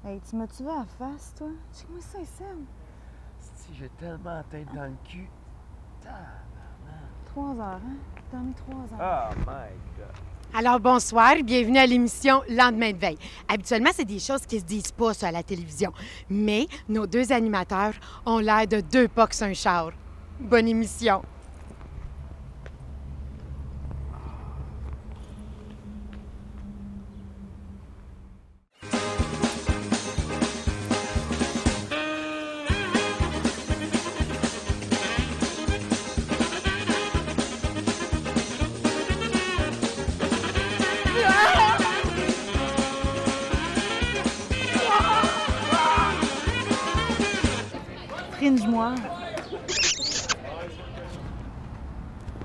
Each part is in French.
Hey, tu m'as-tu vu à la face, toi? Check-moi ça, Sam. Si j'ai tellement la tête dans le cul. Tabarnak. 3 heures, hein? T'as mis 3 heures. Oh my God. Alors, bonsoir, bienvenue à l'émission Lendemain de veille. Habituellement, c'est des choses qui se disent pas, ça, à la télévision. Mais nos deux animateurs ont l'air de deux pas que c'est un char. Bonne émission. Fringe-moi.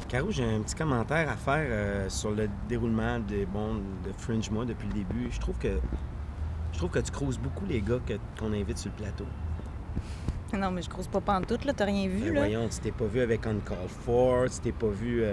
Caro, j'ai un petit commentaire à faire sur le déroulement de Fringe Moi depuis le début. Je trouve que tu creuses beaucoup les gars qu'on invite sur le plateau. Non, mais je crouse pas pantoute, là. T'as rien vu, Ben là? voyons, tu t'es pas vu avec Uncalled For, tu t'es pas vu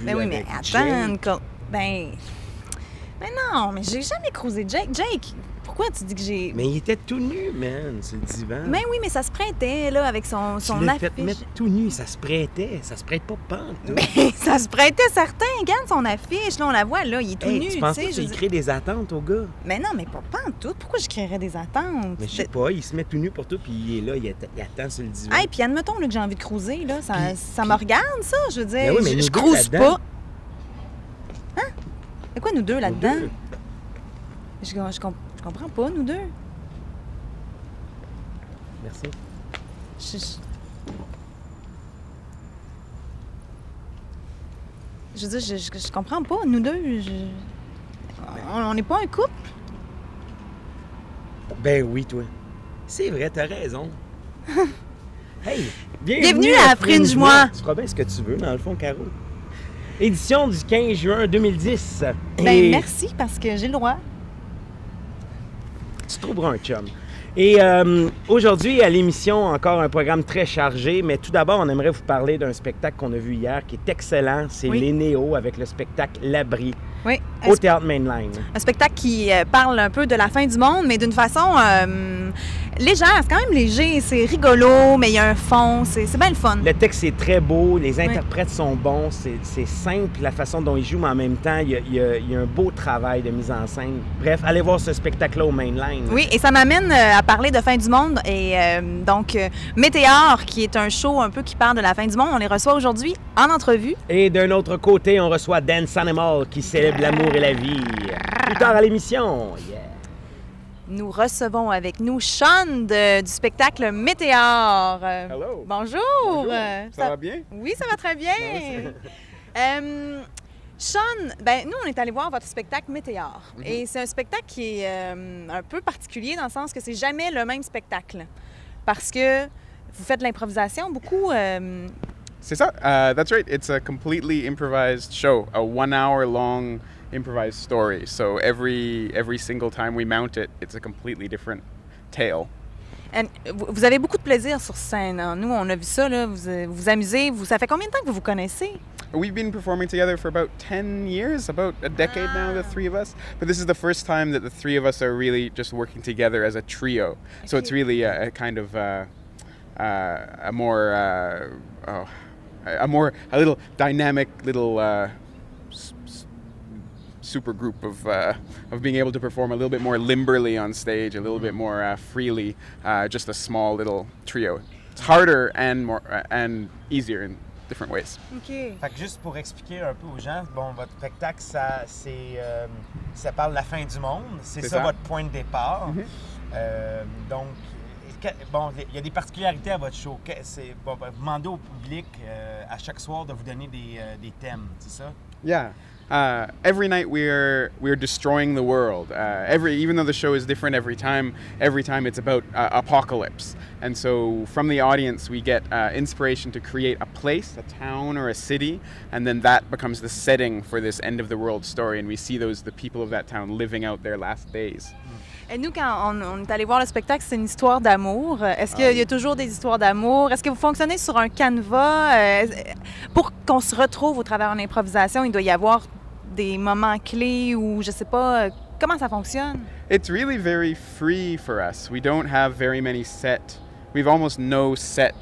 Ben oui, mais avec attends, Jake. Ben non, mais j'ai jamais croisé Jake. Jake, pourquoi tu dis que j'ai... Mais il était tout nu, man, sur le divan. Ben oui, mais ça se prêtait, là, avec son Tu l'as fait affiche. mettre tout nu, ça se prêtait. Ça se prête pas pantoute. Ben, ça se prêtait certain. Regarde son affiche, là, on la voit, là, il est tout Hey, nu, tu penses pas sais. que je tu veux dire- crées des attentes au gars? Mais non, mais pas pantoute. Pourquoi je créerais des attentes? Mais je sais pas, il se met tout nu pour toi, puis il est là, il attend sur le divan. Hey, puis admettons là, que j'ai envie de cruiser, là, ça Puis- me regarde, ça, je veux dire. Ben oui, mais nous je deux cruise là-dedans. pas. Hein? C'est quoi, nous deux, Aux là-dedans? deux. Je comprends pas, nous deux. Merci. Je veux dire, je comprends pas, nous deux. On n'est pas un couple? Ben oui, toi. C'est vrai, t'as raison. Hey, Bienvenue à Fringe-moi. Tu feras bien ce que tu veux, dans le fond, Caro. Édition du 15 juin 2010. Ben Et merci, parce que j'ai le droit. tu trouveras un chum. Et aujourd'hui, à l'émission, encore un programme très chargé, mais tout d'abord, on aimerait vous parler d'un spectacle qu'on a vu hier qui est excellent. C'est Oui. Les Néos avec le spectacle L'Abri Oui. au Théâtre Mainline. Un spectacle qui parle un peu de la fin du monde, mais d'une façon légère. C'est quand même léger, c'est rigolo, mais il y a un fond, c'est bien le fun. Le texte est très beau, les interprètes sont bons, c'est simple la façon dont ils jouent, mais en même temps, il y a un beau travail de mise en scène. Bref, allez voir ce spectacle-là au Mainline. Oui, et ça m'amène à parler de fin du monde. Et donc, Météor, qui est un show un peu qui parle de la fin du monde, on les reçoit aujourd'hui en entrevue. Et d'un autre côté, on reçoit Dance Animal qui célèbre l'amour et la vie. Plus tard à l'émission. Yeah. Nous recevons avec nous Sean du spectacle Météor. Hello. Bonjour. Bonjour. Ça va bien? Oui, ça va très bien. Sean, ben, nous, on est allé voir votre spectacle Météor. Et c'est un spectacle qui est un peu particulier dans le sens que c'est jamais le même spectacle. Parce que vous faites de l'improvisation beaucoup. C'est ça. That's right. It's a completely improvised show, a 1 hour long improvised story. So every single time we mount it, it's a completely different tale. Vous avez beaucoup de plaisir sur scène, hein. Nous, on a vu ça, là, vous vous amusez. Ça fait combien de temps que vous vous connaissez? We've been performing together for about 10 years, about a decade now, the three of us. But this is the first time that the three of us are really just working together as a trio. So it's really a kind of a little dynamic little super group of being able to perform a little bit more limberly on stage, a little bit more freely, just a small little trio. It's harder and more and easier in different ways. OK. Fait que juste pour expliquer un peu aux gens, bon, votre spectacle, ça parle de la fin du monde. C'est C'est ça ça. votre point de départ. Donc, bon, il y a des particularités à votre show. Vous demandez au public à chaque soir de vous donner des thèmes, c'est ça? Yeah. Every night we're destroying the world. Even though the show is different every time it's about apocalypse. And so from the audience we get inspiration to create a place, a town or a city, and then that becomes the setting for this end of the world story. And we see the people of that town living out their last days. Et nous, quand on est allé voir le spectacle, c'est une histoire d'amour. Est-ce qu'il y a toujours des histoires d'amour? Est-ce que vous fonctionnez sur un canevas? Pour qu'on se retrouve au travers de l'improvisation, il doit y avoir des moments clés ou, je sais pas, comment ça fonctionne? It's really very free for us. We don't have very many set. We've almost no set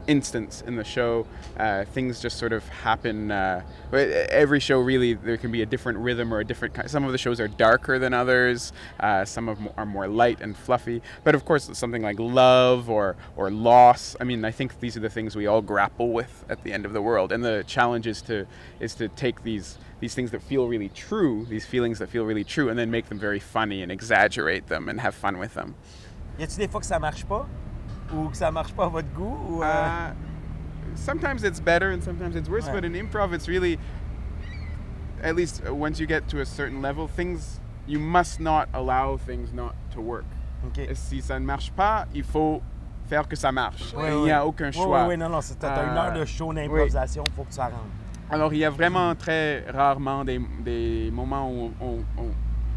instance in the show. Things just sort of happen. Every show really, there can be a different rhythm or a different kind. Some of the shows are darker than others. Some are more light and fluffy. But of course, something like love or loss. I mean, I think these are the things we all grapple with at the end of the world. And the challenge is to take these things that feel really true, these feelings that feel really true, and then make them very funny and exaggerate them and have fun with them. Y a-t-il des fois que ça marche pas? Ou que ça marche pas à votre goût? Ou, sometimes it's better and sometimes it's worse, Ouais. but in improv it's really, at least once you get to a certain level, you must not allow things not to work. OK. Et si ça ne marche pas, il faut faire que ça marche. Ouais, Il n'y a aucun choix. Oui, non, t'as une heure de show d'improvisation, il faut que ça rentre. Alors il y a vraiment très rarement des moments où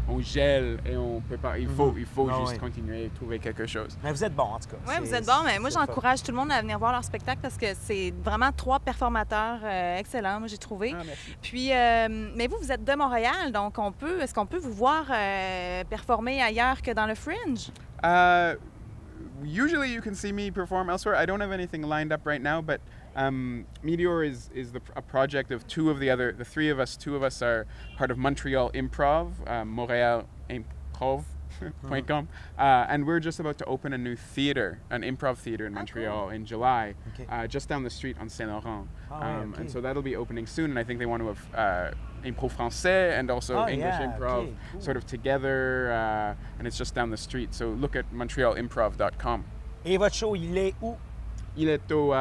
on gèle et on peut pas. Il faut Ah juste ouais. continuer et trouver quelque chose. Mais vous êtes bon, en tout cas. Oui, vous C'est- êtes bon, mais moi, c'est j'encourage tout le monde à venir voir leur spectacle parce que c'est vraiment 3 performateurs excellents, moi, j'ai trouvé. Ah, merci. Puis, mais vous êtes de Montréal, donc est-ce qu'on peut vous voir performer ailleurs que dans le Fringe? Usually you can see me perform elsewhere. I don't have anything lined up right now, but Meteor is a project of the three of us. 2 of us are part of Montreal Improv, montrealimprov.com, and we're just about to open a new theater, an improv theater in Montreal in July, Okay. just down the street on Saint Laurent. Okay. And so that'll be opening soon, and I think they want to have Impro Français and also English improv okay, cool. sort of together, and it's just down the street. So look at montrealimprov.com. Et votre show, il est où? Il est au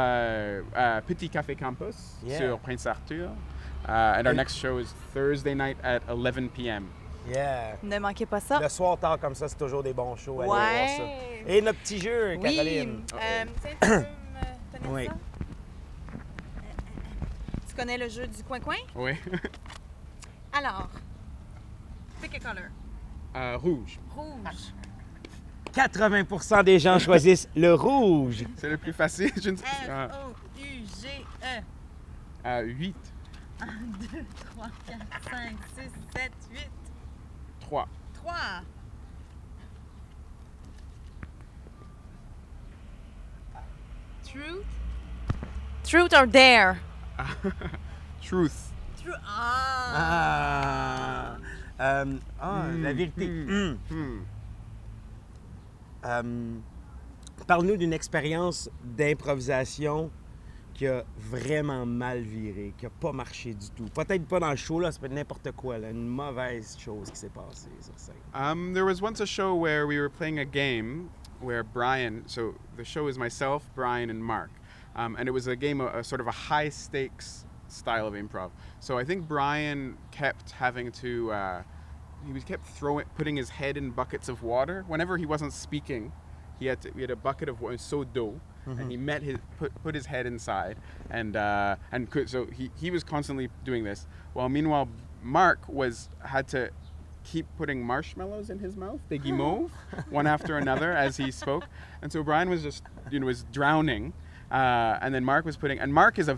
Petit Café Campus sur Prince Arthur. And our next show is Thursday night at 11 p.m. Yeah. Ne manquez pas ça. Le soir tard comme ça, c'est toujours des bons shows. Allez voir ça. Ouais. Et notre petit jeu, Oui. Caroline. Tiens, tu peux me tenir Oui. ça? Tu connais le jeu du coin-coin? Oui. Alors, pick a color. Rouge. Rouge. 80% des gens choisissent le rouge. C'est le plus facile. Je ne sais pas. F-O-U-G-E. 8. 1, 2, 3, 4, 5, 6, 7, 8. 3. 3. Truth? Truth or dare? Truth. Ah. La vérité. Parle-nous d'une expérience d'improvisation qui a vraiment mal viré, qui n'a pas marché du tout. Peut-être pas dans le show, là, ça peut être n'importe quoi, là, une mauvaise chose qui s'est passée sur scène. There was once a show where we were playing a game where Brian, so the show is myself, Brian, and Mark. And it was a game, a sort of a high stakes style of improv. So I think Brian kept having to, kept putting his head in buckets of water. Whenever he wasn't speaking, we had a bucket of seau d'eau, and he put his head inside, so he was constantly doing this. Well, meanwhile, Mark had to keep putting marshmallows in his mouth, des guimauves, one after another as he spoke, and so Brian was just was drowning, and then Mark was putting, and Mark is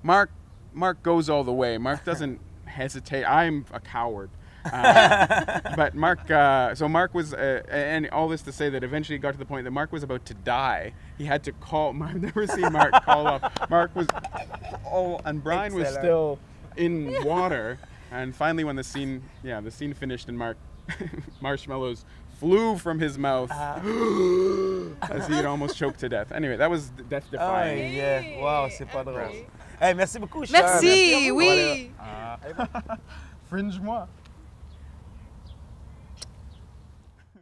Mark goes all the way. Mark doesn't hesitate. I'm a coward. But Mark, so Mark was, and all this to say that eventually it got to the point that Mark was about to die. He had to call, I've never seen Mark call off. Mark was, and Brian was still in water. And finally when the scene finished and marshmallows flew from his mouth as he had almost choked to death. Anyway, that was death-defying. Yeah. Wow, c'est pas drôle. Hey, merci beaucoup, Sean. Merci, oui. Fringe-moi.